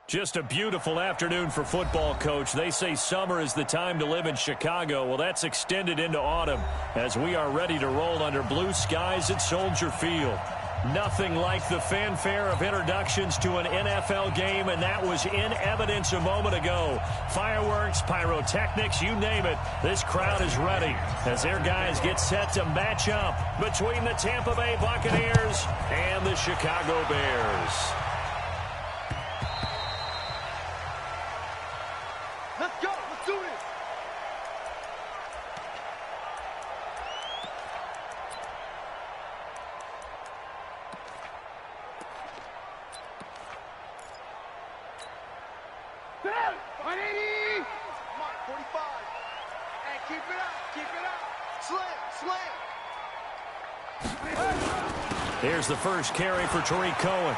Just a beautiful afternoon for football, Coach. They say summer is the time to live in Chicago. Well, that's extended into autumn as we are ready to roll under blue skies at Soldier Field. Nothing like the fanfare of introductions to an NFL game, and that was in evidence a moment ago. Fireworks, pyrotechnics, you name it. This crowd is ready as their guys get set to match up between the Tampa Bay Buccaneers and the Chicago Bears. Let's go. Let's do this. Come on, 45. Hey, keep it up. Keep it up. Slam. Here's the first carry for Tariq Cohen.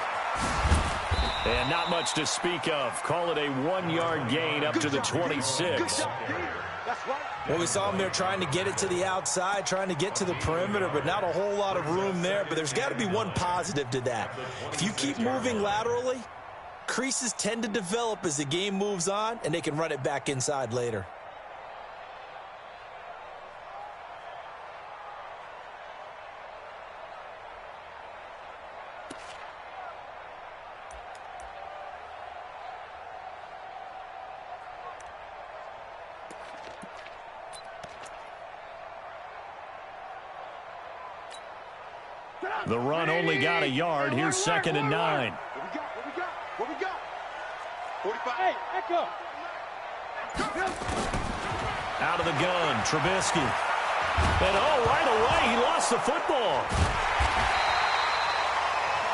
And not much to speak of. Call it a 1-yard gain up to the 26. Well, we saw him there trying to get it to the outside, trying to get to the perimeter, but not a whole lot of room there. But there's got to be one positive to that. If you keep moving laterally, creases tend to develop as the game moves on, and they can run it back inside later. The run only got a yard. Here's 2nd and 9. What we got? 45. Hey, echo. Out of the gun, Trubisky. And right away, he lost the football.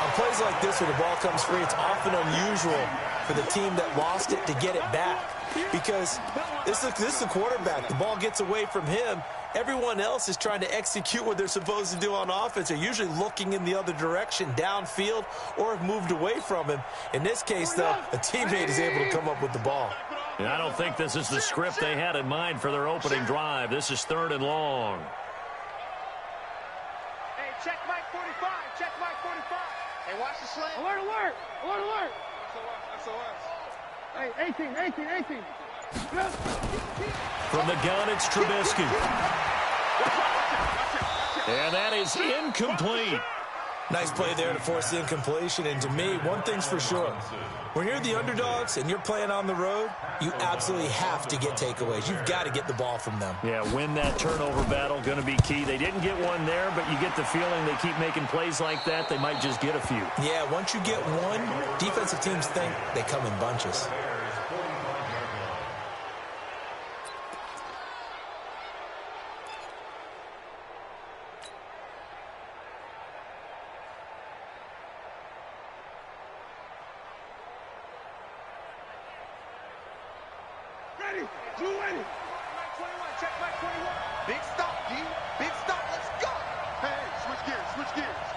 On plays like this where the ball comes free, it's often unusual for the team that lost it to get it back. Because this is the quarterback. The ball gets away from him. Everyone else is trying to execute what they're supposed to do on offense. They're usually looking in the other direction, downfield, or have moved away from him. In this case, though, a teammate is able to come up with the ball. And I don't think this is the script they had in mind for their opening drive. This is 3rd and long. Hey, check Mike 45. Check Mike 45. Hey, watch the slant. Alert, alert. Alert, alert. SOS. Hey, 18. From the gun, it's Trubisky. And that is incomplete. Nice play there to force the incompletion. And to me, one thing's for sure. When you're the underdogs and you're playing on the road, you absolutely have to get takeaways. You've got to get the ball from them. Yeah, win that turnover battle, going to be key. They didn't get one there, but you get the feeling they keep making plays like that, they might just get a few. Yeah, once you get one, defensive teams think they come in bunches. Check Mike 21. Big stop, D. Big stop. Let's go. Hey, switch gears. Switch gears.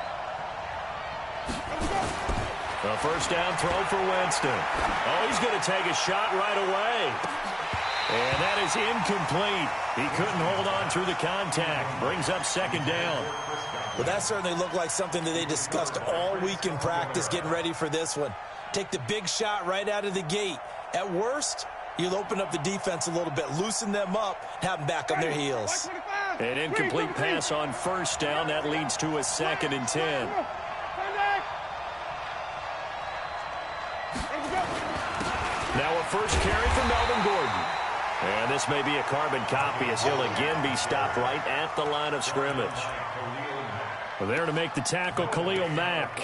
A first down throw for Winston. Oh, he's going to take a shot right away. And that is incomplete. He couldn't hold on through the contact. Brings up 2nd down. Well, that certainly looked like something that they discussed all week in practice, getting ready for this one. Take the big shot right out of the gate. At worst, you'll open up the defense a little bit, loosen them up, have them back on their heels. An incomplete pass on first down. That leads to a 2nd and 10. Now a first carry for Melvin Gordon. And this may be a carbon copy as he'll again be stopped right at the line of scrimmage. Well, there to make the tackle, Khalil Mack.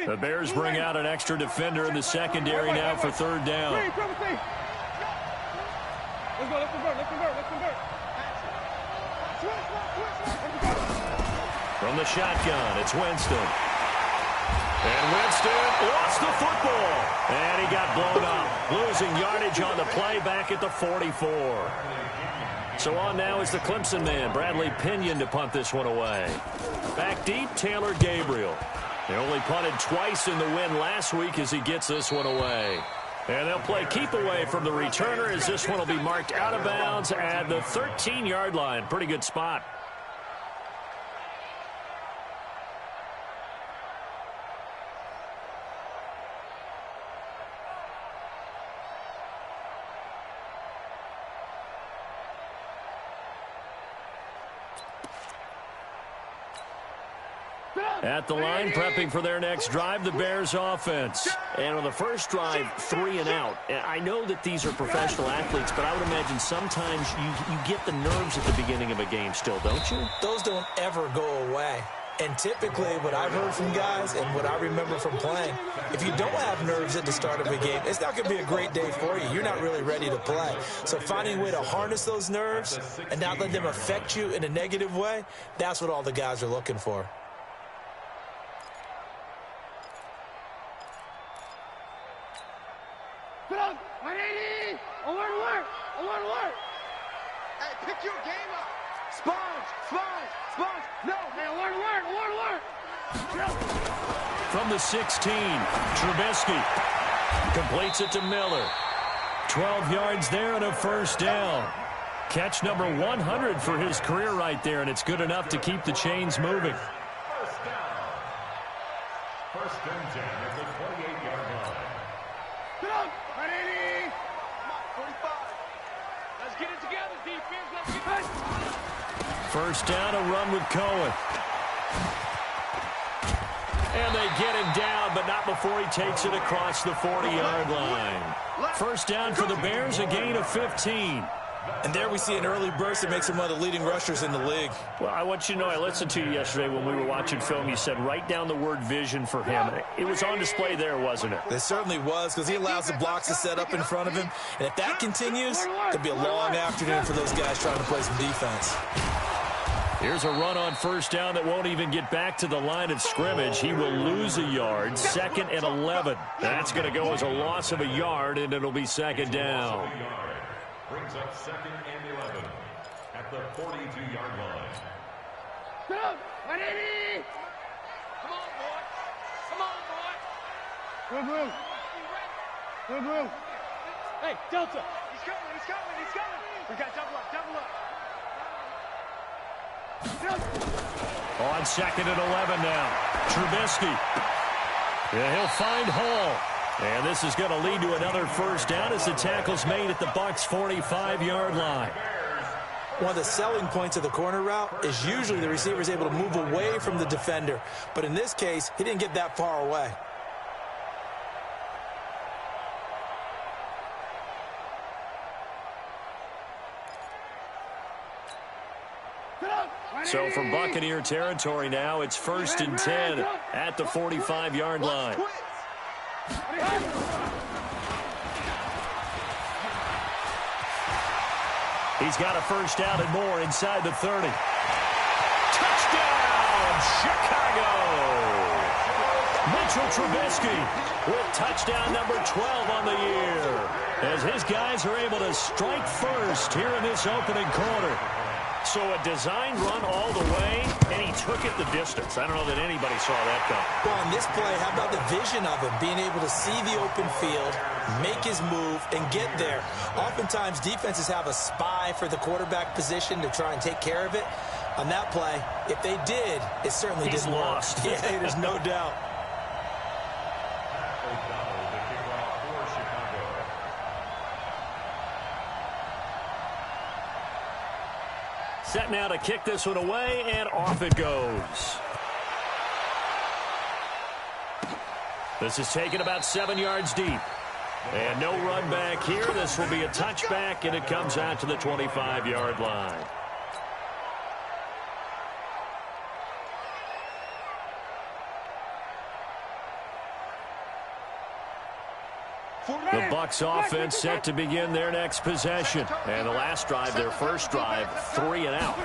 The Bears bring out an extra defender in the secondary now for 3rd down. Let's convert. From the shotgun, it's Winston. And Winston lost the football. And he got blown up, losing yardage on the play back at the 44. So on now is the Clemson man, Bradley Pinion, to punt this one away. Back deep, Taylor Gabriel. They only punted twice in the win last week as he gets this one away. And they'll play keep away from the returner as this one will be marked out of bounds at the 13-yard line. Pretty good spot. At the line, prepping for their next drive, the Bears offense. And on the first drive, 3 and out. I know that these are professional athletes, but I would imagine sometimes you get the nerves at the beginning of a game still, don't you? Those don't ever go away. And typically, what I've heard from guys and what I remember from playing, if you don't have nerves at the start of a game, it's not going to be a great day for you. You're not really ready to play. So finding a way to harness those nerves and not let them affect you in a negative way, that's what all the guys are looking for. Put up, 180. I want to work. I want to work. Hey, pick your game up. Sponge, sponge, sponge. No. Hey, I want to work. I want to work. From the 16, Trubisky completes it to Miller. 12 yards there and a first down. Catch number 100 for his career right there, and it's good enough to keep the chains moving. First down. First and 10 at the 28-yard line. Put up, 180. Come on, 45. Let's get it together, defense. Let's get it. First down, a run with Cohen. And they get him down, but not before he takes it across the 40-yard line. First down for the Bears, a gain of 15. And there we see an early burst that makes him one of the leading rushers in the league. Well, I want you to know, I listened to you yesterday when we were watching film. You said write down the word vision for him. It was on display there, wasn't it? It certainly was, because he allows the blocks to set up in front of him. And if that continues, it'll be a long afternoon for those guys trying to play some defense. Here's a run on first down that won't even get back to the line of scrimmage. He will lose a yard. 2nd and 11. That's going to go as a loss of a yard, and it'll be second down. Brings up 2nd and 11 at the 42-yard line. Put up, 180. Come on, boy. Come on, boy. Good move. Good move. Hey, Delta. He's coming, he's coming, he's coming. We got double up, double up. On 2nd and 11 now. Trubisky. Yeah, he'll find Hall. And this is going to lead to another first down as the tackle's made at the Bucs' 45-yard line. One of the selling points of the corner route is usually the receiver is able to move away from the defender. But in this case, he didn't get that far away. So from Buccaneer territory now, it's 1st and 10 at the 45-yard line. He's got a first down and more inside the 30. Touchdown, Chicago! Mitchell Trubisky with touchdown number 12 on the year, as his guys are able to strike first here in this opening quarter. So a design run all the way, and he took it the distance. I don't know that anybody saw that coming. Well, on this play, how about the vision of him, being able to see the open field, make his move, and get there. Oftentimes, defenses have a spy for the quarterback position to try and take care of it. On that play, if they did, it certainly He's didn't lost. work. Yeah, there's no doubt. Set now to kick this one away, and off it goes. This is taken about 7 yards deep. And no run back here. This will be a touchback, and it comes out to the 25-yard line. The Bucs offense set to begin their next possession. And the last drive, their first drive, 3 and out.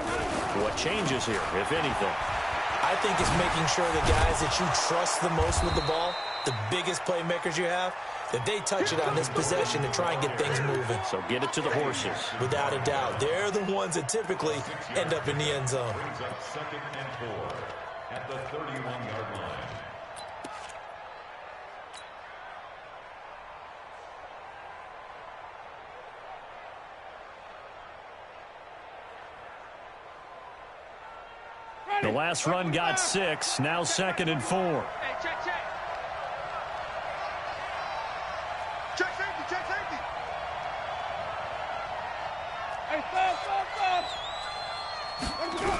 What changes here, if anything? I think it's making sure the guys that you trust the most with the ball, the biggest playmakers you have, that they touch it on this possession to try and get things moving. So get it to the horses. Without a doubt. They're the ones that typically end up in the end zone. Brings up 2nd and 4 at the 31-yard line. The last run got 6, now 2nd and 4. Hey, check, check. Check safety, check safety. Hey, stop, stop, stop. Let's go.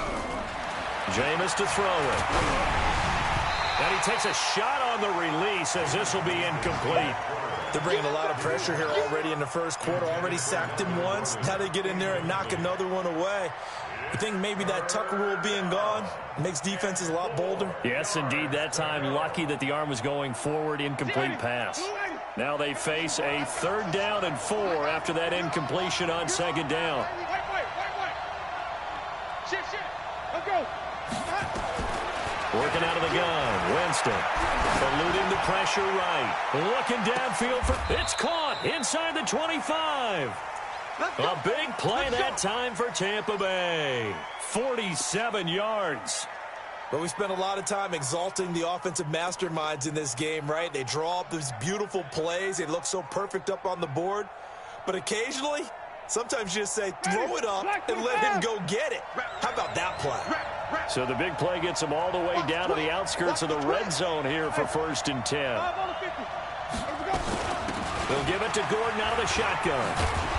Jameis to throw it. And he takes a shot on the release as this will be incomplete. They're bringing a lot of pressure here already in the first quarter. Already sacked him once. Now they get in there and knock another one away. You think maybe that Tucker rule being gone makes defenses a lot bolder? Yes, indeed. That time, lucky that the arm was going forward. Incomplete pass. Now they face a 3rd down and 4 after that incompletion on 2nd down. Let's go. Working out of the gun. Winston. Eluding the pressure right. Looking downfield for... It's caught inside the 25. A big play that time for Tampa Bay. 47 yards. But we spent a lot of time exalting the offensive masterminds in this game, right? They draw up these beautiful plays. They look so perfect up on the board. But occasionally, sometimes you just say, throw it up and let him go get it. How about that play? So the big play gets them all the way down to the outskirts of the red zone here for 1st and 10. They'll give it to Gordon out of the shotgun.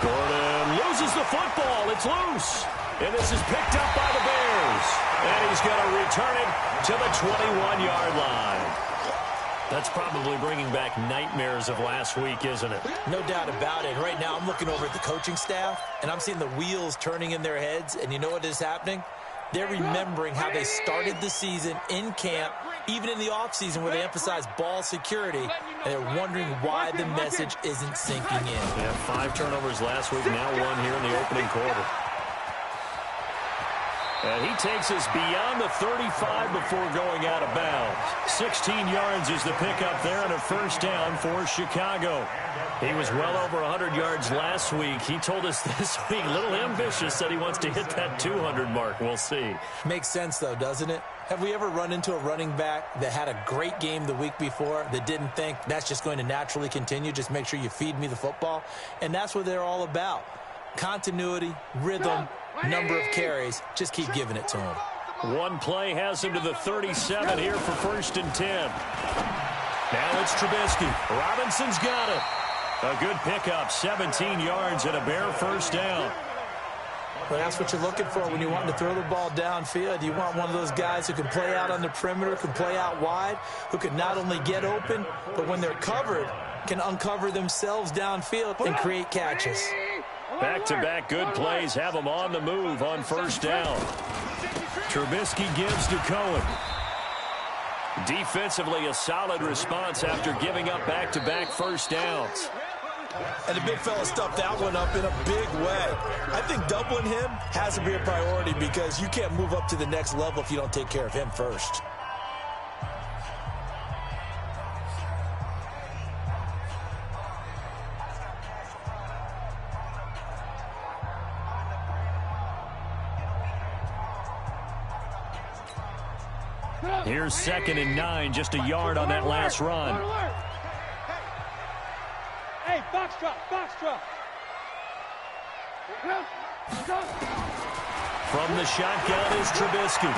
Gordon loses the football. It's loose. And this is picked up by the Bears. And he's going to return it to the 21-yard line. That's probably bringing back nightmares of last week, isn't it? No doubt about it. Right now I'm looking over at the coaching staff, and I'm seeing the wheels turning in their heads. And you know what is happening? They're remembering how they started the season in camp, even in the offseason where they emphasized ball security, and they're wondering why the message isn't sinking in. Yeah, 5 turnovers last week, now 1 here in the opening quarter. And he takes us beyond the 35 before going out of bounds. 16 yards is the pickup there and a 1st down for Chicago. He was well over 100 yards last week. He told us this week, a little ambitious, said he wants to hit that 200 mark. We'll see. Makes sense, though, doesn't it? Have we ever run into a running back that had a great game the week before that didn't think that's just going to naturally continue? Just make sure you feed me the football. And that's what they're all about. Continuity, rhythm, number of carries. Just keep giving it to him. One play has him to the 37 here for 1st and 10. Now it's Trubisky. Robinson's got it. A good pickup, 17 yards and a Bear 1st down. Well, that's what you're looking for when you want to throw the ball downfield. You want one of those guys who can play out on the perimeter, can play out wide, who can not only get open, but when they're covered, can uncover themselves downfield and create catches. Back-to-back good plays have them on the move on 1st down. Trubisky gives to Cohen. Defensively, a solid response after giving up back-to-back 1st downs. And the big fella stuffed that one up in a big way. I think doubling him has to be a priority because you can't move up to the next level if you don't take care of him first. Here's 2nd and 9, just a yard on that last run. Hey, box drop, box drop. From the shotgun is Trubisky.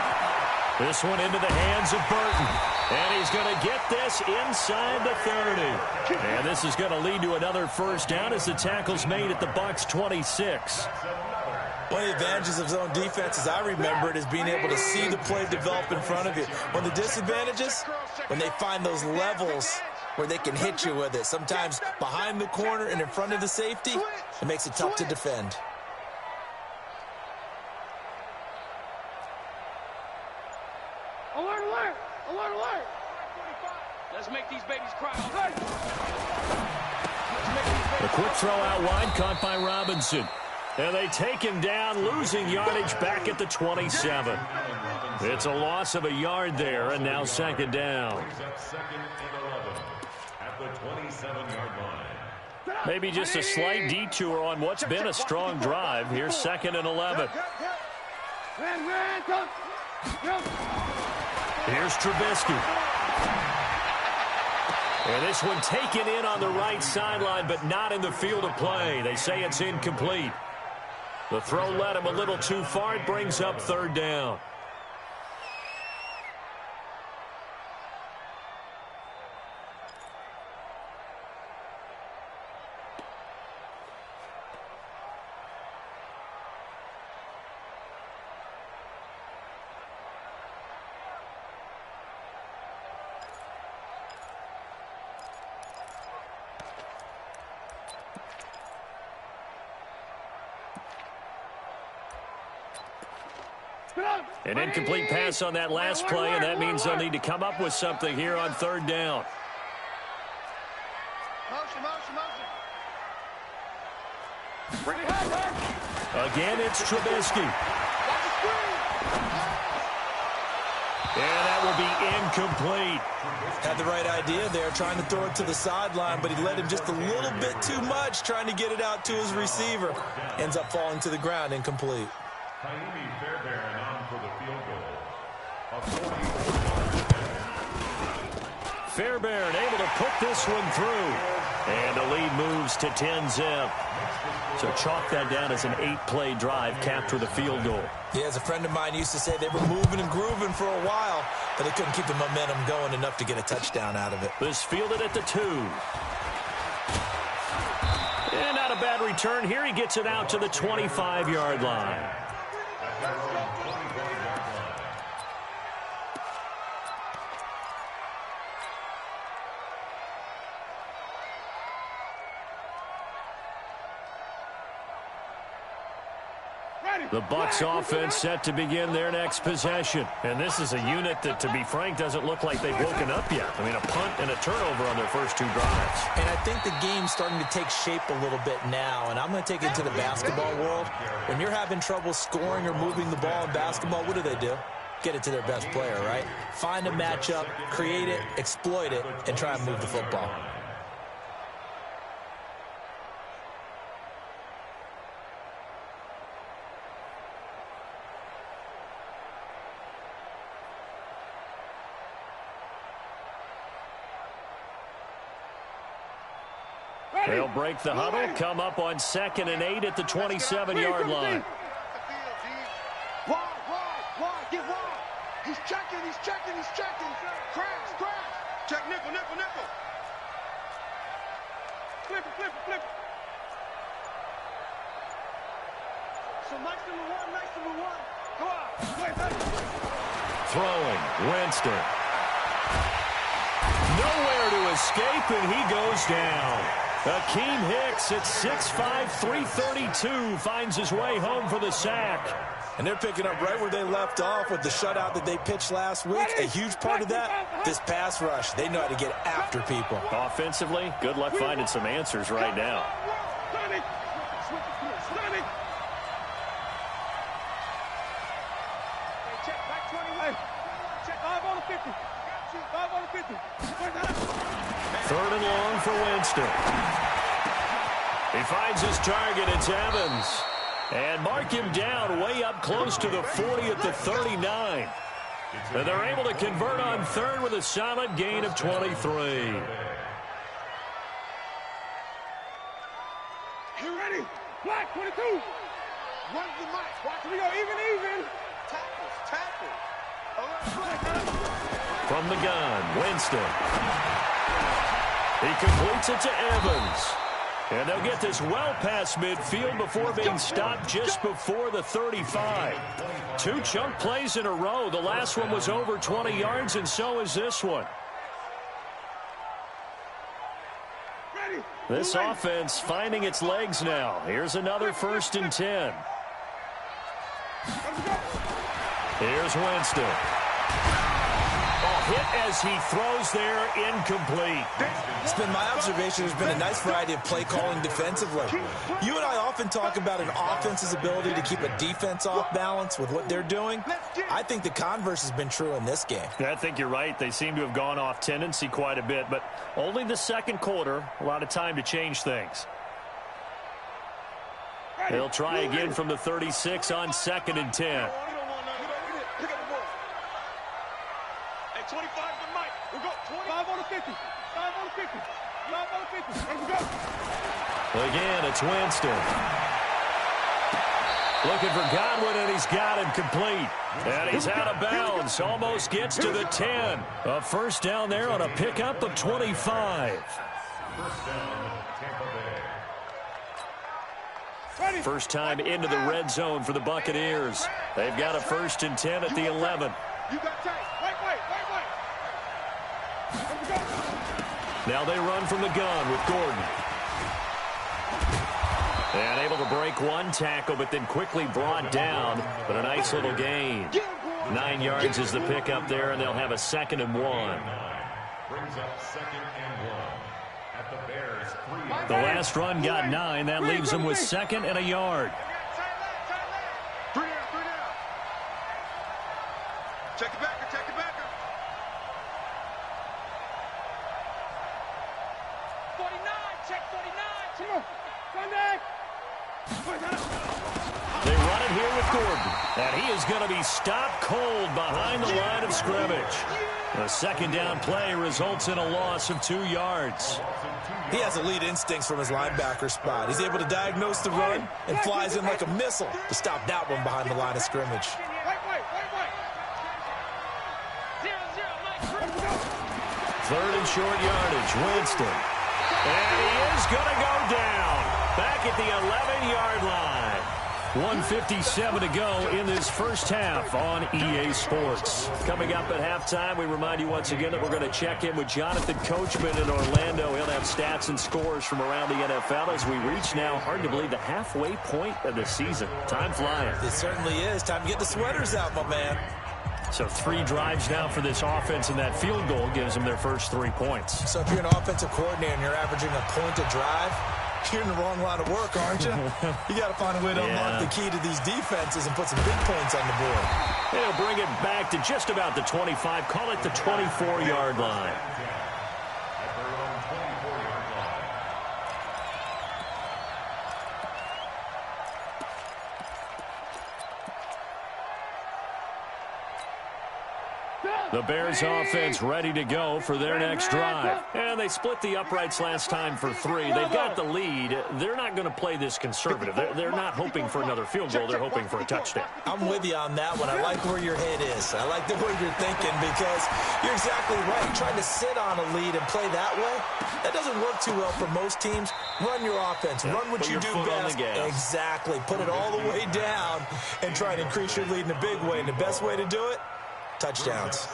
This one into the hands of Burton. And he's going to get this inside the 30. And this is going to lead to another 1st down as the tackle's made at the Bucs 26. One of the advantages of zone defense, as I remember it, is being able to see the play develop in front of you. One of the disadvantages, when they find those levels where they can hit you with it, sometimes behind the corner and in front of the safety, it makes it tough to defend. Alert, alert, alert, alert. Let's make these babies cry. A quick throw out wide, caught by Robinson. And they take him down, losing yardage back at the 27. It's a loss of a yard there, and now 2nd down. Maybe just a slight detour on what's been a strong drive. Here's 2nd and 11. Here's Trubisky. And this one taken in on the right sideline, but not in the field of play. They say it's incomplete. The throw led him a little too far. It brings up 3rd down. An incomplete pass on that last play, and that means they'll need to come up with something here on third down. Again, it's Trubisky. And that will be incomplete. Had the right idea there, trying to throw it to the sideline, but he led him just a little bit too much, trying to get it out to his receiver. Ends up falling to the ground, incomplete. Fairbairn on for the field goal. Fairbairn able to put this one through. And the lead moves to 10-zip. So chalk that down as an 8-play drive capped with a field goal. Yeah, as a friend of mine used to say, they were moving and grooving for a while, but they couldn't keep the momentum going enough to get a touchdown out of it. This fielded at the 2. And not a bad return here. He gets it out to the 25-yard line. The Bucs offense set to begin their next possession. And this is a unit that, to be frank, doesn't look like they've woken up yet. I mean, a punt and a turnover on their first 2 drives. And I think the game's starting to take shape a little bit now. And I'm going to take it to the basketball world. When you're having trouble scoring or moving the ball in basketball, what do? Get it to their best player, right? Find a matchup, create it, exploit it, and try and move the football. They'll break the huddle, come up on 2nd and 8 at the 27-yard line. Wide, get wide. He's checking. Crash. Check nickel. Flip it. So nice number one. Go out. Wait, Throwing, Winston. Nowhere to escape, and he goes down. Akeem Hicks at 6'5", 332 finds his way home for the sack. And they're picking up right where they left off with the shutout that they pitched last week. A huge part of that, this pass rush. They know how to get after people. Offensively, good luck finding some answers right now. Check back 20. Check 5 on the 50. 5 on the 50. 3rd and long for Winston. He finds his target. It's Evans. And mark him down way up close to the 40 at the 39. And they're able to convert on 3rd with a solid gain of 23. You ready? Black 22. Run the mic. Watch me go even. Tackle. From the gun, Winston. He completes it to Evans. And they'll get this well past midfield before being stopped just before the 35. 2 chunk plays in a row. The last one was over 20 yards, and so is this one. This offense finding its legs now. Here's another 1st and 10. Here's Winston. Hit as he throws there, incomplete. It's been my observation there's been a nice variety of play calling defensively. You and I often talk about an offense's ability to keep a defense off balance with what they're doing. I think the converse has been true in this game. I think you're right. They seem to have gone off tendency quite a bit, but only the 2nd quarter, a lot of time to change things. They'll try again from the 36 on 2nd and 10. 25 to Mike. We'll go 25 on the 50. 5 on the 50. 5 on the 50. Let's go. Again, it's Winston. Looking for Godwin, and he's got him complete. And he's out of bounds. Almost gets to the 10. A 1st down there on a pickup of 25. First time into the red zone for the Buccaneers. They've got a 1st and 10 at the 11. You got tight. Wait. Now they run from the gun with Gordon. And able to break one tackle, but then quickly brought down. But a nice little gain. 9 yards is the pickup there, and they'll have a 2nd and 1. Brings up 2nd and 1 at the Bears 3. The last run got 9. That leaves them with 2nd and a yard. 3 down, 3 down. Check the backer, check the backer. 49, check 49. Come on, come back. They run it here with Gordon, and he is going to be stopped cold behind the line of scrimmage. The 2nd down play results in a loss of 2 yards. He has elite instincts from his linebacker spot. He's able to diagnose the run and flies in like a missile to stop that one behind the line of scrimmage. Wait. 0-0, Mike. 3rd and short yardage, Winston. And he is going to go down back at the 11-yard line. 1:57 to go in this first half on EA Sports. Coming up at halftime, we remind you once again that we're going to check in with Jonathan Coachman in Orlando. He'll have stats and scores from around the NFL as we reach now, hard to believe, the halfway point of the season. Time flying. It certainly is. Time to get the sweaters out, my man. So 3 drives now for this offense, and that field goal gives them their first 3 points. So if you're an offensive coordinator and you're averaging a point a drive, you're in the wrong line of work, aren't you? You got to find a way to unlock the key to these defenses and put some big points on the board. They'll bring it back to just about the 25, call it the 24-yard line. The Bears offense ready to go for their next drive. And they split the uprights last time for 3. They've got the lead. They're not going to play this conservative. They're not hoping for another field goal. They're hoping for a touchdown. I'm with you on that one. I like where your head is. I like the way you're thinking because you're exactly right. Trying to sit on a lead and play that way, that doesn't work too well for most teams. Run your offense. Run what you do best. Exactly. Put it all the way down and try and increase your lead in a big way. And the best way to do it, touchdowns.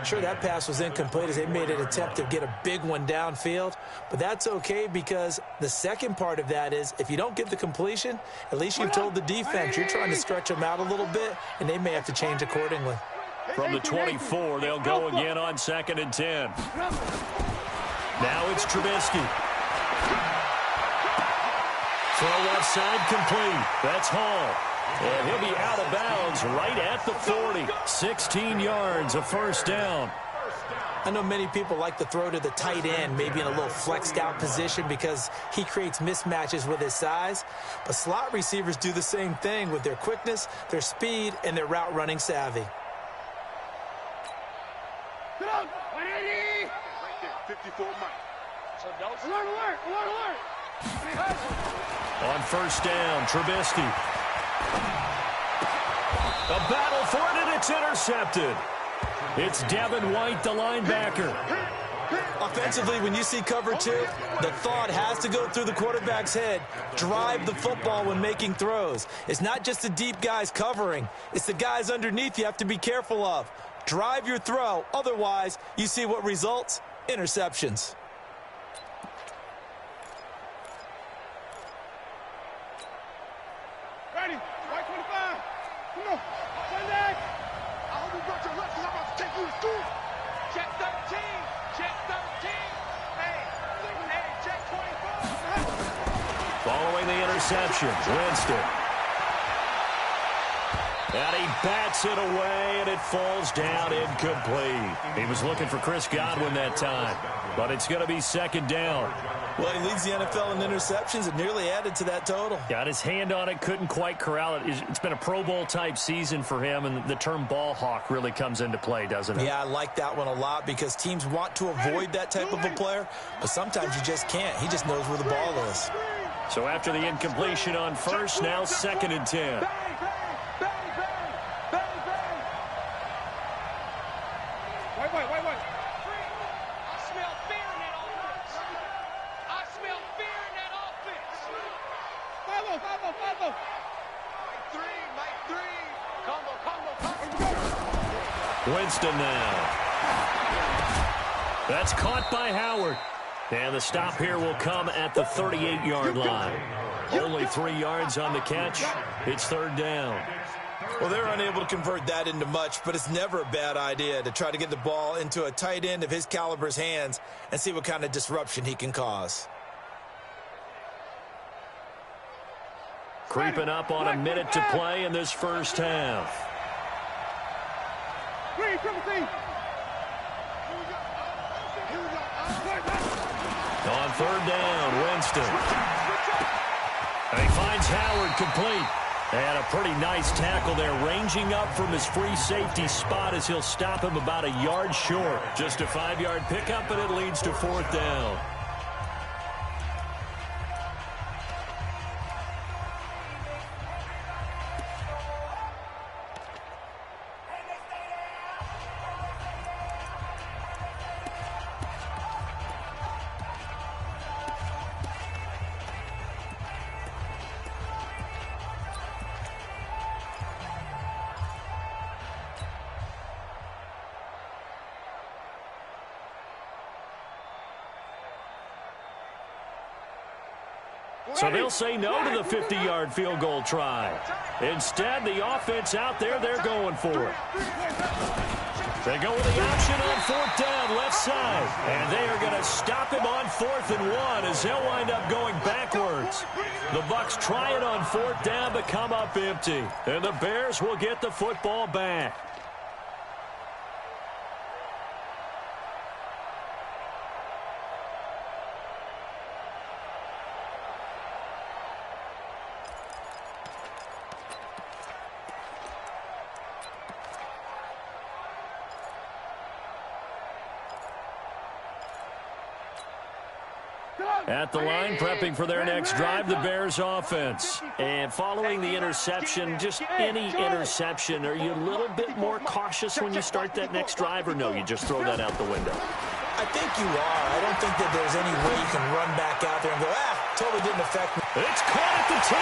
Sure, that pass was incomplete as they made an attempt to get a big one downfield, but that's okay because the second part of that is if you don't get the completion, at least you've told the defense you're trying to stretch them out a little bit, and they may have to change accordingly. From the 24, they'll go again on 2nd and 10. Now it's Trubisky. Throw left side complete. That's Hall. And he'll be out of bounds right at the 40. 16 yards, a first down. I know many people like to throw to the tight end, maybe in a little flexed out position because he creates mismatches with his size. But slot receivers do the same thing with their quickness, their speed, and their route running savvy. Right there, 54 Mike. Alert. On first down, Trubisky. A battle for it, and it's intercepted. It's Devin White, the linebacker. Offensively, when you see cover 2, the thought has to go through the quarterback's head. Drive the football when making throws. It's not just the deep guys covering. It's the guys underneath you have to be careful of. Drive your throw. Otherwise, you see what results? Interceptions. Ready, right 25. Come on, send that. I hope you brought your left because I'm about to take you to school. Check 13. Check 13. Hey, check 24. Following the interception, Winston. And he bats it away, and it falls down incomplete. He was looking for Chris Godwin that time, but it's going to be 2nd down. Well, he leads the NFL in interceptions and nearly added to that total. Got his hand on it, couldn't quite corral it. It's been a Pro Bowl-type season for him, and the term ball hawk really comes into play, doesn't it? Yeah, I like that one a lot because teams want to avoid that type of a player, but sometimes you just can't. He just knows where the ball is. So after the incompletion on first, now 2nd and 10. Wait. I smell fear in that offense. I smell fear in that offense. 5-0. Mike 3. Combo. Winston now. That's caught by Howard. And the stop here will come at the 38-yard line. Only 3 yards on the catch. It's third down. Well, they're unable to convert that into much, but it's never a bad idea to try to get the ball into a tight end of his caliber's hands and see what kind of disruption he can cause. Creeping up on a minute to play in this first half. On third down, Winston. And he finds Howard complete. And a pretty nice tackle there, ranging up from his free safety spot as he'll stop him about a yard short. Just a 5-yard pickup, and it leads to fourth down. So they'll say no to the 50-yard field goal try. Instead, the offense out there, they're going for it. They go with the option on fourth down, left side. And they are going to stop him on 4th and 1 as he'll wind up going backwards. The Bucs try it on fourth down but come up empty. And the Bears will get the football back. At the line, prepping for their next drive, the Bears offense. And following the interception, just any interception, are you a little bit more cautious when you start that next drive, or no, you just throw that out the window? I think you are. I don't think that there's any way you can run back out there and go, totally didn't affect me. It's caught at the 10.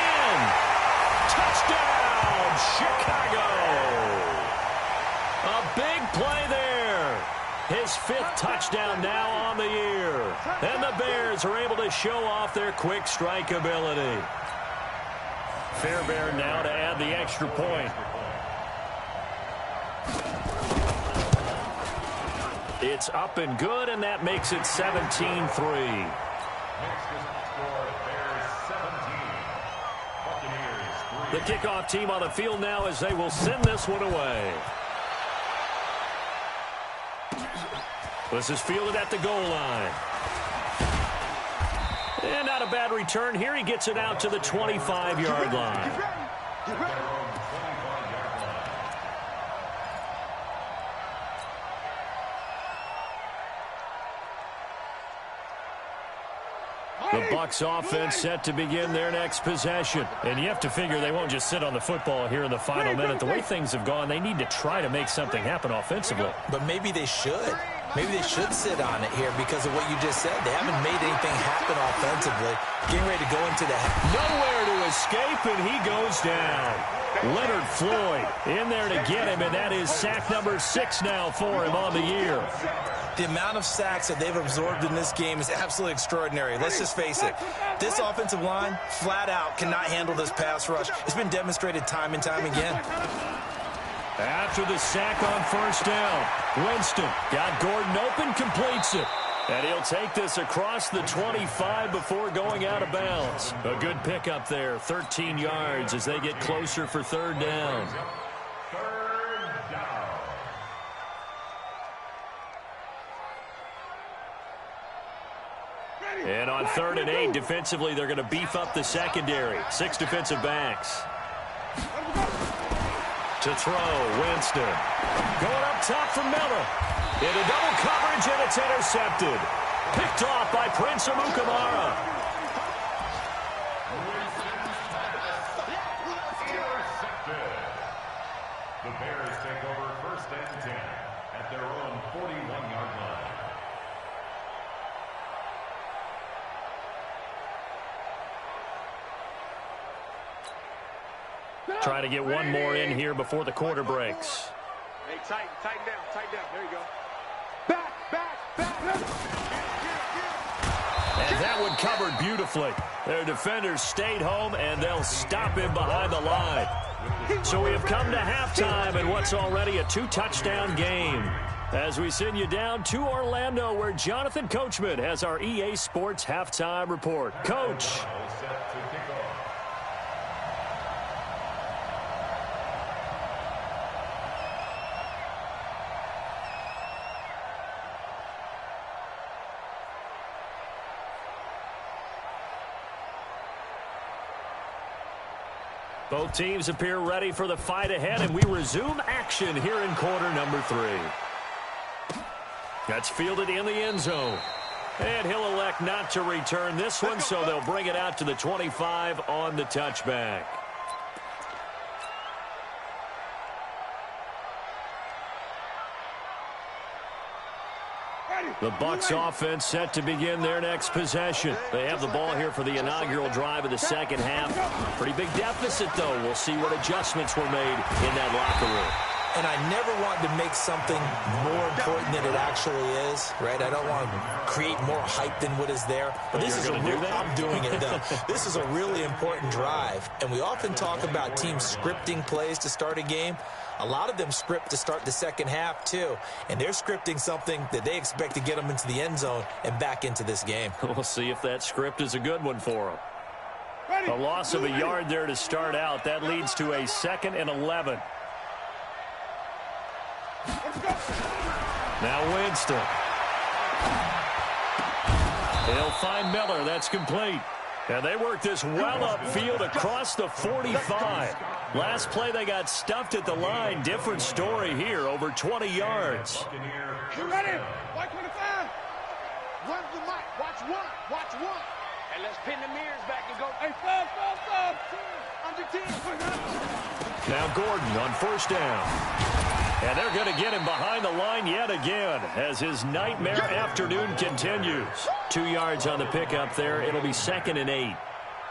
Touchdown, Chicago. A big play there. His 5th touchdown now on the year. And the Bears are able to show off their quick strike ability. Fairbairn now to add the extra point. It's up and good, and that makes it 17-3. The kickoff team on the field now as they will send this one away. This is fielded at the goal line. And not a bad return here. He gets it out to the 25-yard line. The Bucs offense set to begin their next possession. And you have to figure they won't just sit on the football here in the final minute. The way things have gone, they need to try to make something happen offensively. But maybe they should. Maybe they should sit on it here because of what you just said. They haven't made anything happen offensively. Getting ready to go into the nowhere to escape, and he goes down. Leonard Floyd in there to get him, and that is sack number 6 now for him on the year. The amount of sacks that they've absorbed in this game is absolutely extraordinary. Let's just face it. This offensive line, flat out, cannot handle this pass rush. It's been demonstrated time and time again. After the sack on first down, Winston got Gordon open, completes it. And he'll take this across the 25 before going out of bounds. A good pickup there, 13 yards as they get closer for third down. And on 3rd and 8, defensively, they're going to beef up the secondary. 6 defensive backs. To throw, Winston. Going up top for Miller. Into double coverage, and it's intercepted. Picked off by Prince Amukamara. The Bears take over 1st and 10 at their own 41-yard line. Try to get one more in here before the quarter breaks. Hey, tighten down. There you go. Back. And that one covered beautifully. Their defenders stayed home, and they'll stop him behind the line. So we have come to halftime in what's already a 2-touchdown game. As we send you down to Orlando, where Jonathan Coachman has our EA Sports Halftime Report. Coach. Both teams appear ready for the fight ahead, and we resume action here in quarter number 3. That's fielded in the end zone. And he'll elect not to return this one, so they'll bring it out to the 25 on the touchback. The Bucs offense set to begin their next possession. They have the ball here for the inaugural drive of the second half. Pretty big deficit, though. We'll see what adjustments were made in that locker room. And I never want to make something more important than it actually is, right? I don't want to create more hype than what is there. But this is a real, I'm doing it, though. This is a really important drive. And we often talk about teams scripting plays to start a game. A lot of them script to start the second half, too. And they're scripting something that they expect to get them into the end zone and back into this game. We'll see if that script is a good one for them. A loss of a yard there to start out. That leads to a 2nd and 11. Now Winston. He'll find Miller. That's complete. And they work this well upfield across the 45. Last play, they got stuffed at the line. Different story here, over 20 yards. You ready? White 25. Run the mic. Watch one. Watch one. And let's pin the mirrors back and go. Hey, stop. Under 10. Now Gordon on first down. And they're going to get him behind the line yet again as his nightmare afternoon continues. 2 yards on the pickup there. It'll be 2nd and 8.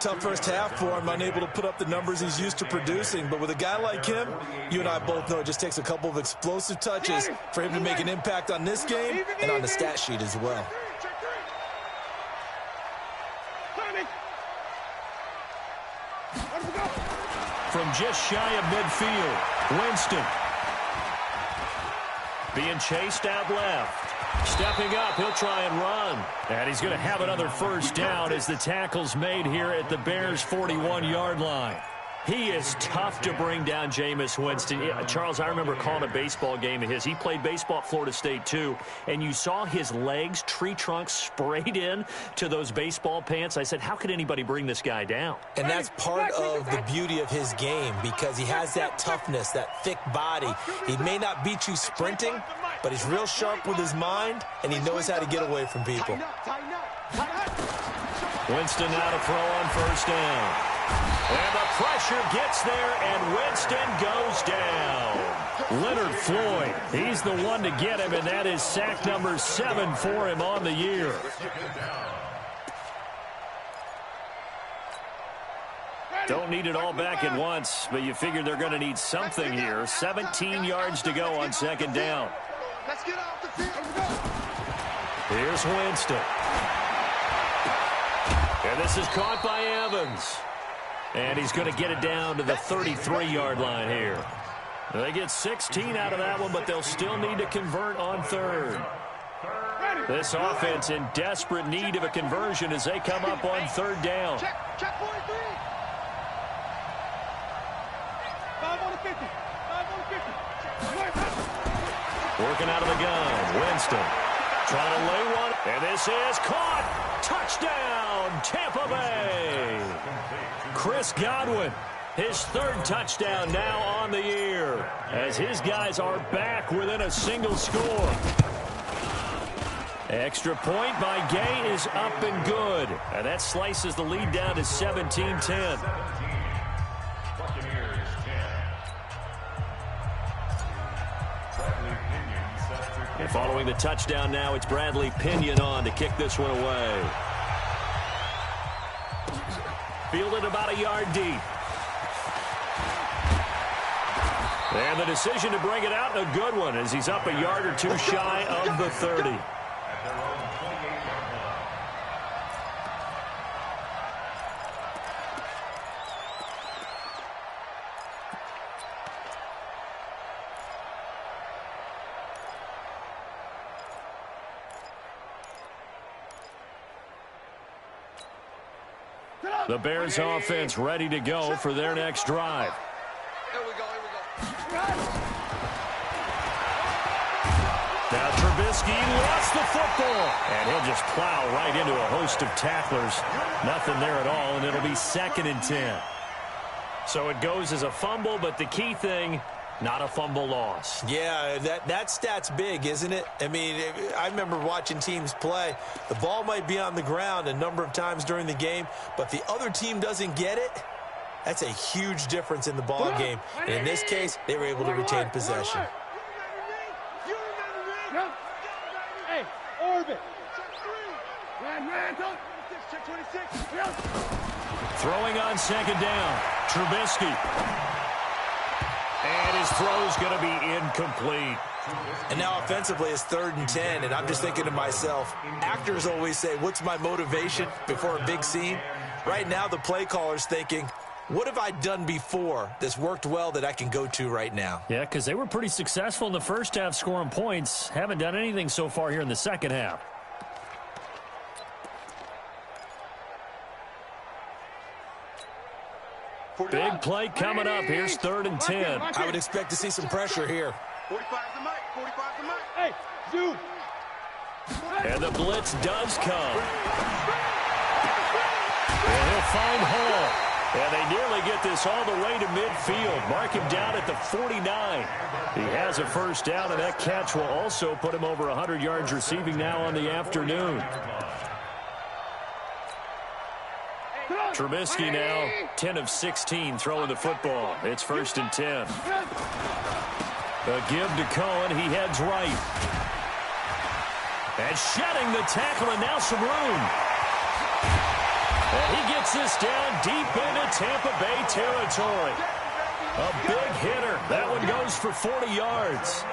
Tough first half for him, unable to put up the numbers he's used to producing. But with a guy like him, you and I both know it just takes a couple of explosive touches for him to make an impact on this game and on the stat sheet as well. From just shy of midfield, Winston. Being chased out left. Stepping up, he'll try and run. And he's going to have another first down as the tackle's made here at the Bears' 41-yard line. He is tough to bring down, Jameis Winston. Charles, I remember calling a baseball game of his. He played baseball at Florida State, too. And you saw his legs, tree trunks sprayed in to those baseball pants. I said, how could anybody bring this guy down? And that's part of the beauty of his game because he has that toughness, that thick body. He may not beat you sprinting, but he's real sharp with his mind, and he knows how to get away from people. Winston now to throw on first down. And the pressure gets there, and Winston goes down. Leonard Floyd, he's the one to get him, and that is sack number 7 for him on the year. Don't need it all back at once, but you figure they're going to need something here. 17 yards to go on second down. Let's get off the field. Here's Winston. And this is caught by Evans. And he's going to get it down to the 33-yard line here. They get 16 out of that one, but they'll still need to convert on third. This offense in desperate need of a conversion as they come up on third down. Check 43. 5 on the 50. 5 on the 50. Working out of the gun. Winston trying to lay one. And this is caught. Touchdown, Tampa Bay. Chris Godwin, his 3rd touchdown now on the year as his guys are back within a single score. Extra point by Gay is up and good. And that slices the lead down to 17-10. And following the touchdown now, it's Bradley Pinion on to kick this one away. Fielded about a yard deep. And the decision to bring it out, a good one, as he's up a yard or two shy of the 30. The Bears offense ready to go for their next drive. Here we go, here we go. Now Trubisky lost the football, and he'll just plow right into a host of tacklers. Nothing there at all, and it'll be 2nd and 10. So it goes as a fumble, but the key thing, not a fumble loss. Yeah, that stat's big, isn't it? I mean, I remember watching teams play. The ball might be on the ground a number of times during the game, but the other team doesn't get it. That's a huge difference in the ball game. And in this case, they were able to retain possession. Hey, orbit. Man, Check 26. Throwing on 2nd down. Trubisky. And his throw's going to be incomplete. And now offensively it's 3rd and 10, and I'm just thinking to myself, actors always say, what's my motivation before a big scene? Right now the play caller's thinking, what have I done before that's worked well that I can go to right now? Yeah, because they were pretty successful in the first half scoring points. Haven't done anything so far here in the second half. Big play coming up. Here's 3rd and 10. I would expect to see some pressure here. 45 the mic, 45 the mic. Hey, Zoo. And the blitz does come. And he'll find Hall. And they nearly get this all the way to midfield. Mark him down at the 49. He has a first down, and that catch will also put him over 100 yards receiving now on the afternoon. Trubisky now 10 of 16 throwing the football. It's 1st and 10. A give to Cohen. He heads right. And shedding the tackle, and now some room. And he gets this down deep into Tampa Bay territory. A big hitter. That one goes for 40 yards.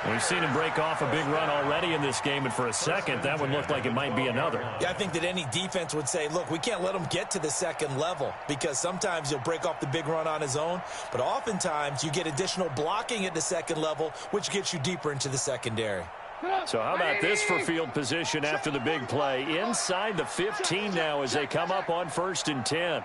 We've seen him break off a big run already in this game, and for a second, that one looked like it might be another. Yeah, I think that any defense would say, look, we can't let him get to the 2nd level, because sometimes he'll break off the big run on his own, but oftentimes you get additional blocking at the 2nd level, which gets you deeper into the secondary. So how about this for field position after the big play? Inside the 15 now as they come up on 1st and 10.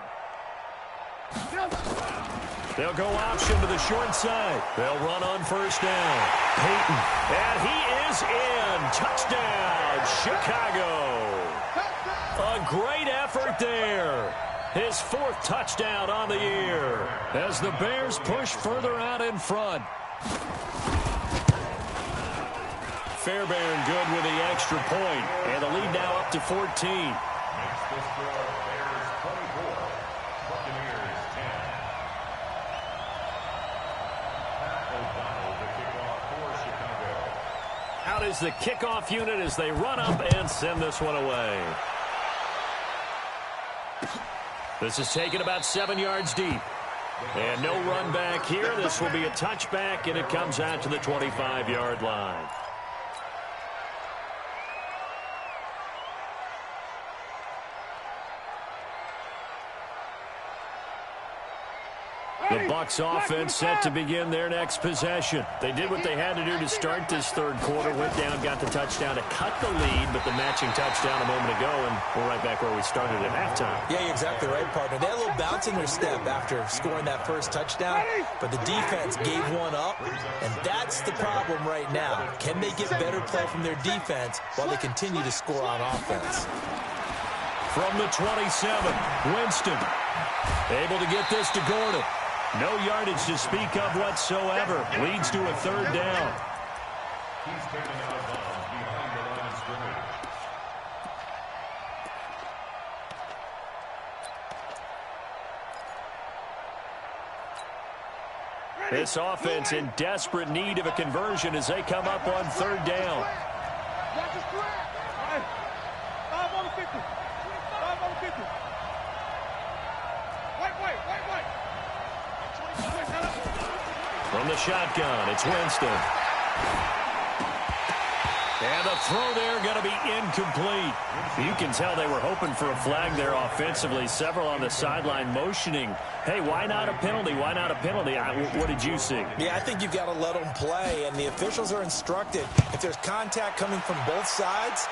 They'll go option to the short side. They'll run on 1st down. Peyton. And he is in. Touchdown, Chicago. A great effort there. His 4th touchdown on the year as the Bears push further out in front. Fairbairn good with the extra point. And the lead now up to 14. Makes the score Bears 24, Buccaneers 10. Pat O'Donnell, the kickoff for Chicago. Out is the kickoff unit as they run up and send this one away. This is taken about 7 yards deep. And no run back here. This will be a touchback, and it comes out to the 25-yard line. The Bucs offense set to begin their next possession. They did what they had to do to start this 3rd quarter. Went down, got the touchdown to cut the lead, but the matching touchdown a moment ago, and we're right back where we started at halftime. Yeah, you're exactly right, partner. They had a little bounce in their step after scoring that 1st touchdown, but the defense gave one up, and that's the problem right now. Can they get better play from their defense while they continue to score on offense? From the 27, Winston able to get this to Gordon. No yardage to speak of whatsoever. Leads to a 3rd down. He's taken out of bounds behind the line of scrimmage. This offense in desperate need of a conversion as they come up on 3rd down. Watch his threat. 5 on the 50. 5 on the 50. Wait. From the shotgun, it's Winston. And the throw there going to be incomplete. You can tell they were hoping for a flag there offensively. Several on the sideline motioning, hey, why not a penalty? Why not a penalty? What did you see? Yeah, I think you've got to let them play, and the officials are instructed. If there's contact coming from both sides,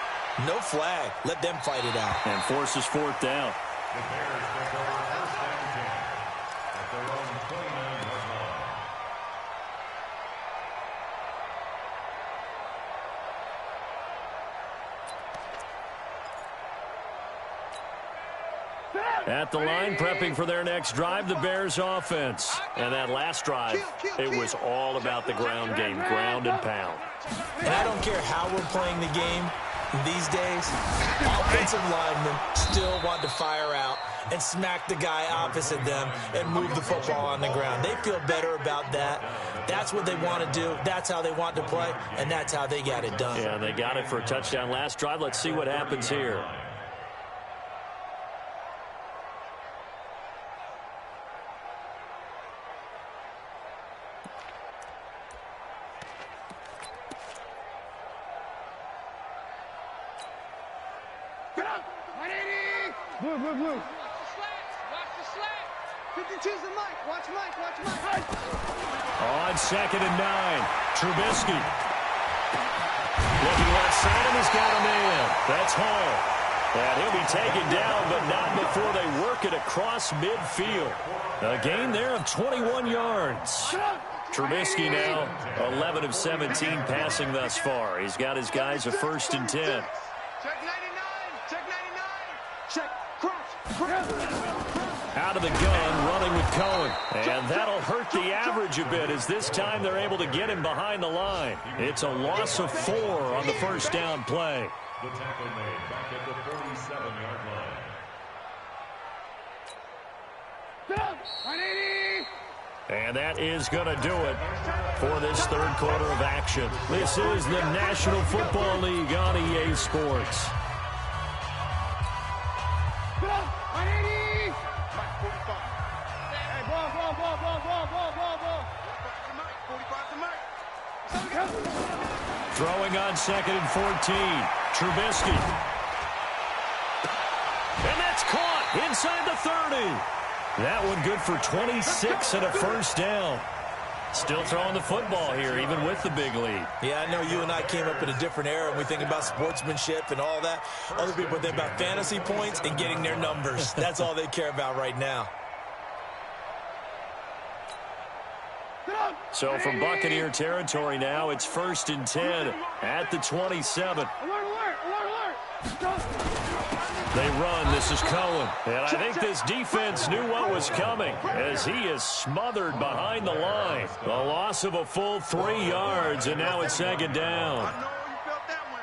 no flag. Let them fight it out. And forces 4th down. The Bears take over first and 10 at their own 29-yard line. At the line, prepping for their next drive, the Bears offense. And that last drive, it was all about the ground game, ground and pound. And I don't care how we're playing the game these days, offensive linemen still want to fire out and smack the guy opposite them and move the football on the ground. They feel better about that. That's what they want to do. That's how they want to play, and that's how they got it done. Yeah, they got it for a touchdown last drive. Let's see what happens here. Blue, blue, blue. Watch the slant. 52's the mic. Watch Mike. Watch Mike. On 2nd and 9, Trubisky. Looking left side, and he's got a man. That's Hall. And he'll be taken down, but not before they work it across midfield. A gain there of 21 yards. Trubisky now 11 of 17 passing thus far. He's got his guys a 1st and 10. Check 99. Check 99. Check. Out of the gun, running with Cohen. And that'll hurt the average a bit as this time they're able to get him behind the line. It's a loss of 4 on the first down play. The tackle made back at the 47-yard line. And that is going to do it for this third quarter of action. This is the National Football League on EA Sports. Throwing on 2nd and 14. Trubisky. And that's caught inside the 30. That one good for 26 and a first down. Still throwing the football here, even with the big lead. Yeah, I know you and I came up in a different era, and we think about sportsmanship and all that. Other people think about fantasy points and getting their numbers. That's all they care about right now. So from Buccaneer territory now, it's 1st and 10 at the 27. They run. This is Cohen. And I think this defense knew what was coming as he is smothered behind the line. The loss of a full 3 yards, and now it's 2nd down. I know you felt that one.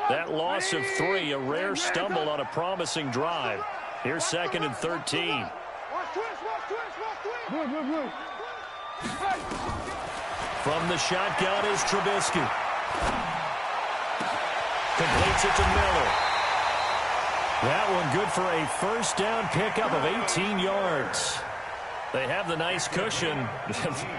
That loss of 3, a rare stumble on a promising drive. Here's 2nd and 13. Watch twist, watch twist, watch twist. Blue, blue, blue. From the shotgun is Trubisky. Completes it to Miller. That one good for a first down pickup of 18 yards. They have the nice cushion.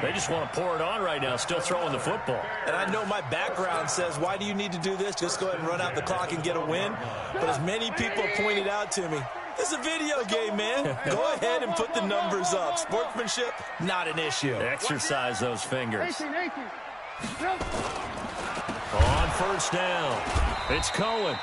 They just want to pour it on right now, still throwing the football. And I know my background says, why do you need to do this? Just go ahead and run out the clock and get a win. But as many people pointed out to me, it's a video game, man. Go ahead and put the numbers up. Sportsmanship, not an issue. Exercise those fingers. 18. On first down, it's Cohen.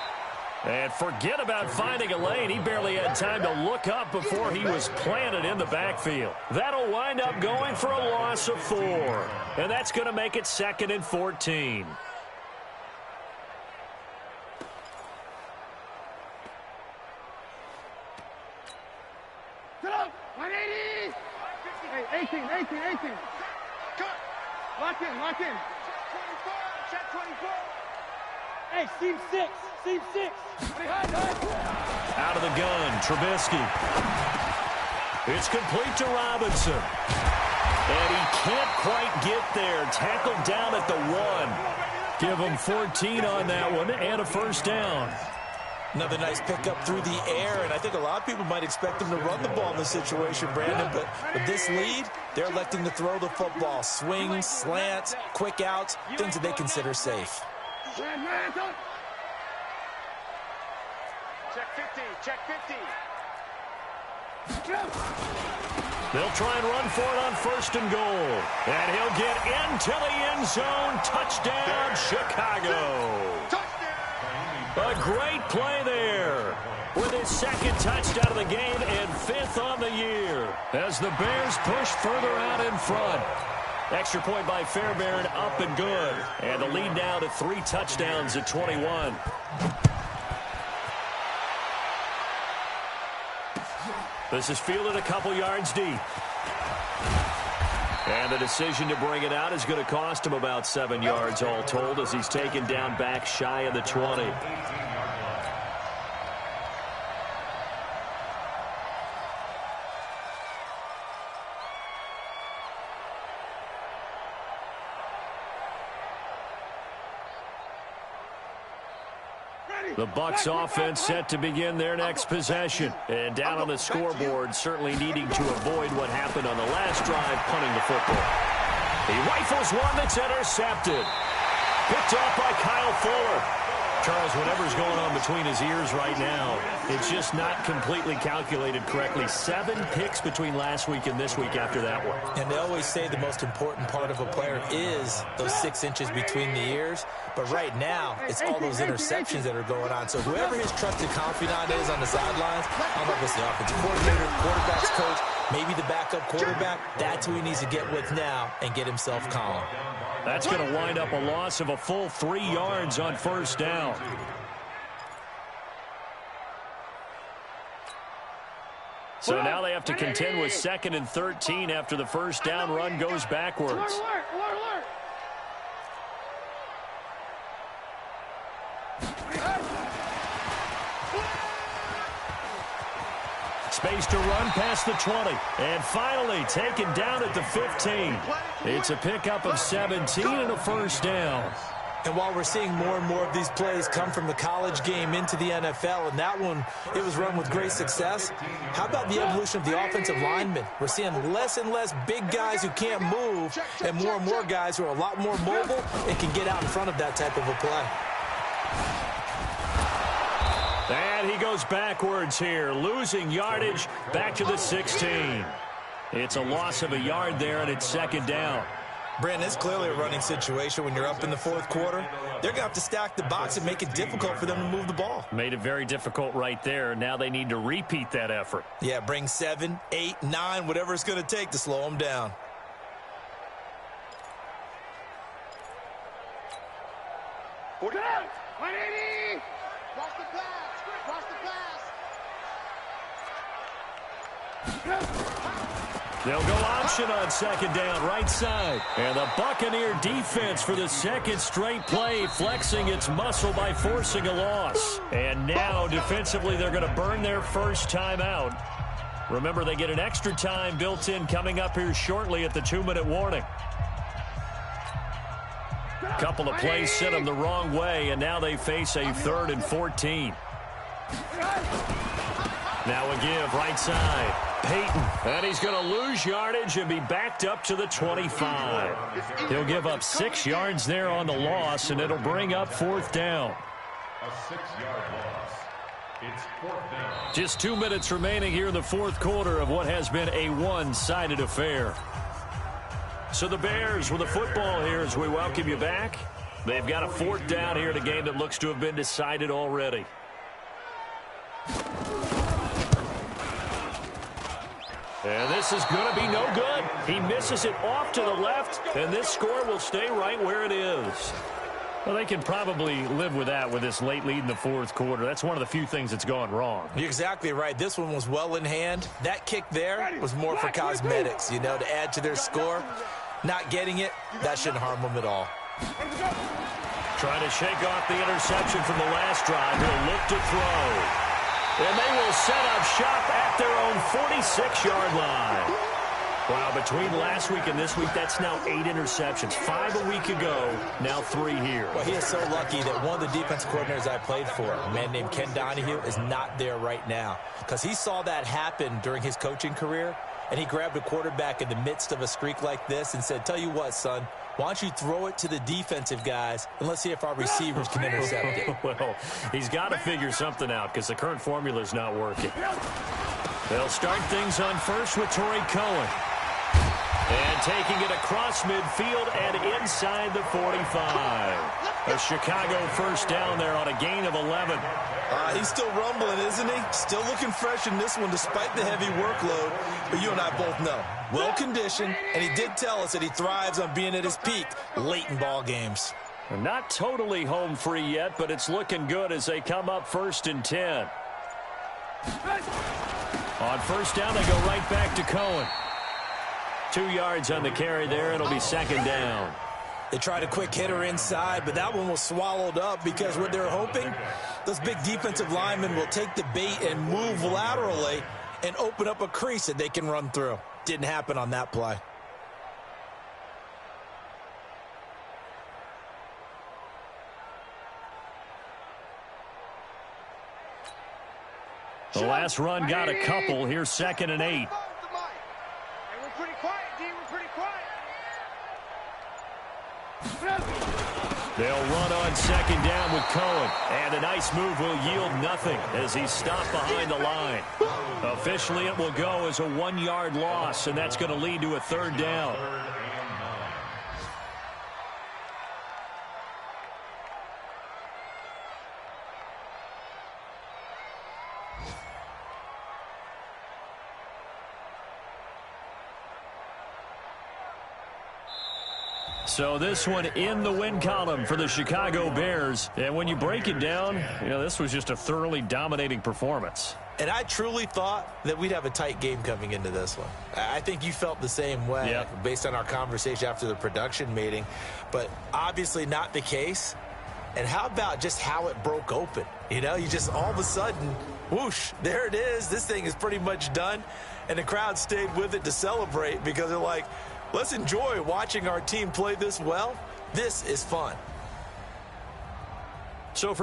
And forget about finding a lane. He barely had time to look up before he was planted in the backfield. That'll wind up going for a loss of 4. And that's going to make it 2nd and 14. Get up! 180! Hey, 18. Cut! Lock in. Check 24. Hey, seam 6. Out of the gun, Trubisky. It's complete to Robinson. And he can't quite get there. Tackled down at the 1. Give him 14 on that one and a first down. Another nice pickup through the air, and I think a lot of people might expect them to run the ball in this situation, Brandon, but with this lead, they're electing to throw the football. Swings, slants, quick outs, things that they consider safe. Check 50. They'll try and run for it on 1st and goal. And he'll get into the end zone. Touchdown, Chicago. A great play there with his 2nd touchdown of the game and 5th on the year as the Bears push further out in front. Extra point by Fairbairn, up and good. And the lead now to 3 touchdowns at 21. This is fielded a couple yards deep. And the decision to bring it out is going to cost him about 7 yards all told as he's taken down back shy of the 20. The Bucs offense set to begin their next possession. And down on the scoreboard, certainly needing to avoid what happened on the last drive, punting the football. He rifles one that's intercepted. Picked off by Kyle Fuller. Charles, whatever's going on between his ears right now, it's just not completely calculated correctly. 7 picks between last week and this week after that one. And they always say the most important part of a player is those 6 inches between the ears. But right now, it's all those interceptions that are going on. So whoever his trusted confidant is on the sidelines, I don't know if it's the offensive coordinator, quarterback's coach, maybe the backup quarterback, that's who he needs to get with now and get himself calm. That's going to wind up a loss of a full 3 yards on 1st down. So now they have to contend with 2nd and 13 after the 1st down run goes backwards. Space to run past the 20. And finally taken down at the 15. It's a pickup of 17 and a 1st down. And while we're seeing more and more of these plays come from the college game into the NFL, and that one, it was run with great success, how about the evolution of the offensive linemen? We're seeing less and less big guys who can't move and more guys who are a lot more mobile and can get out in front of that type of a play. And he goes backwards here, losing yardage back to the 16. It's a loss of a yard there, and it's 2nd down. Brandon, it's clearly a running situation when you're up in the 4th quarter. They're going to have to stack the box and make it difficult for them to move the ball. Made it very difficult right there. Now they need to repeat that effort. Yeah, bring 7, 8, 9, whatever it's going to take to slow them down. Cross the flash. Cross the flash. They'll go option on 2nd down, right side. And the Buccaneer defense for the 2nd straight play, flexing its muscle by forcing a loss. And now, defensively, they're going to burn their 1st time out. Remember, they get an extra time built in coming up here shortly at the 2-minute warning. A couple of plays sent them the wrong way, and now they face a 3rd and 14. Now a give, right side. Peyton, and he's going to lose yardage and be backed up to the 25. He'll give up 6 yards there on the loss, and it'll bring up 4th down. A 6-yard loss. It's 4th down. Just 2 minutes remaining here in the 4th quarter of what has been a one-sided affair. So the Bears with the football here as we welcome you back. They've got a 4th down here in a game that looks to have been decided already. And this is going to be no good. He misses it off to the left, and this score will stay right where it is. Well, they can probably live with that with this late lead in the 4th quarter. That's one of the few things that's gone wrong. You're exactly right. This one was well in hand. That kick there was more for cosmetics, you know, to add to their score. Not getting it, that shouldn't harm them at all. Trying to shake off the interception from the last drive. He'll look to throw. And they will set up shop at their own 46-yard line. Wow, between last week and this week, that's now 8 interceptions. 5 a week ago, now 3 here. Well, he is so lucky that one of the defensive coordinators I played for, a man named Ken Donahue, is not there right now. Because he saw that happen during his coaching career, and he grabbed a quarterback in the midst of a streak like this and said, tell you what, son, why don't you throw it to the defensive guys, and let's see if our receivers can intercept it. Well, he's got to figure something out because the current formula is not working. They'll start things on first with Torrey Cohen. And taking it across midfield and inside the 45. A Chicago first down there on a gain of 11. He's still rumbling, isn't he? Still looking fresh in this one despite the heavy workload. But you and I both know, well-conditioned, and he did tell us that he thrives on being at his peak late in ball games. They're not totally home free yet, but it's looking good as they come up 1st and 10. On first down, they go right back to Cohen. 2 yards on the carry there. It'll be 2nd down. They tried a quick hitter inside, but that one was swallowed up because what they're hoping, those big defensive linemen will take the bait and move laterally and open up a crease that they can run through. Didn't happen on that play. The last run got a couple. Here's 2nd and 8. Hey, we're pretty quiet, D. We're pretty quiet. They'll run on 2nd down with Cohen. And a nice move will yield nothing as he's stopped behind the line. Officially, it will go as a 1-yard loss, and that's going to lead to a 3rd down. So this one in the win column for the Chicago Bears. And when you break it down, you know, this was just a thoroughly dominating performance. And I truly thought that we'd have a tight game coming into this one. I think you felt the same way based on our conversation after the production meeting. But obviously not the case. And how about just how it broke open? You know, you just all of a sudden, whoosh, there it is. This thing is pretty much done. And the crowd stayed with it to celebrate because they're like, let's enjoy watching our team play this well. This is fun. So for